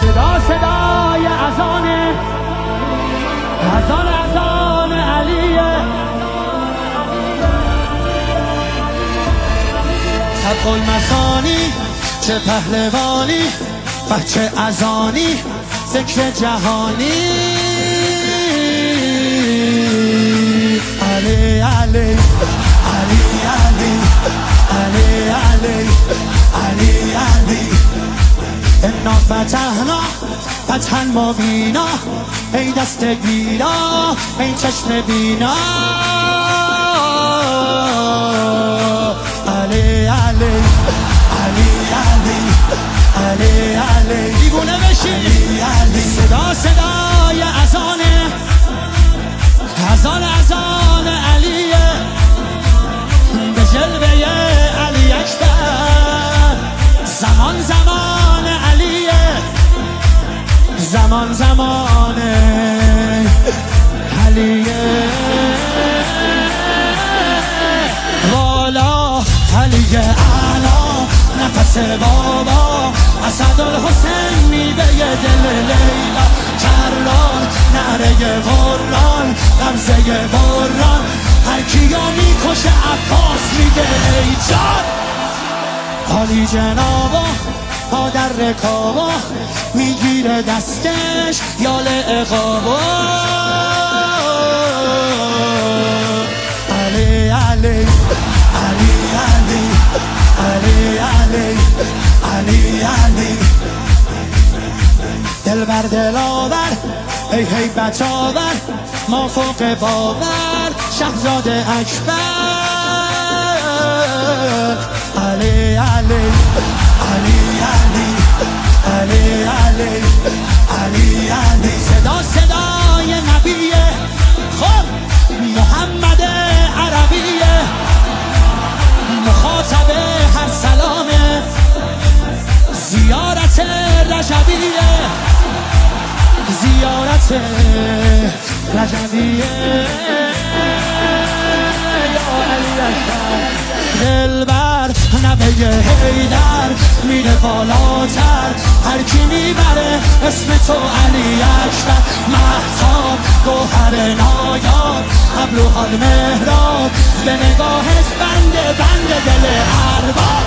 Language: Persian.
صدای اذان علیه. صدق المثانی چه پهلوانی، بچه اذانی ذکر جهانی. علی علی علی علی علی علی علی علی انا فتحنا فتحا مبینا، ای دست گیرا ای چشم بینا. علی علی علی علی علی علی دیوونه بشی. صدای اذان علیه، به جلوه علی اکبر. زمان علیه، زمان علیه. والا علی اعلا نفس بابا، اسدالحسین میوه دل لیلا. کرار نعره قرآن غمزه بران، هر کیو میکشه عباس میگه ای جان. عالی جنابا پا در رکابا، میگیره دستش یال عقابا. علی علی علی علی علی علی علی علی دل بر دلاور ای هیبت آور، ما فوق باور شهزاده اکبر. علی علی علی علی علی علی علی علی صدای نبیه، خب محمد عربیه، مخاطب هر سلامه. زیارت رجبیه، زیارت رجبیه. یا علی اکبر دلبر نبه حیدر، میره بالاتر هر کی میبره اسم تو علی اکبر. مهتاب گوهر نایاب، ابروها مهراب، به نگاهش بنده دل ارباب.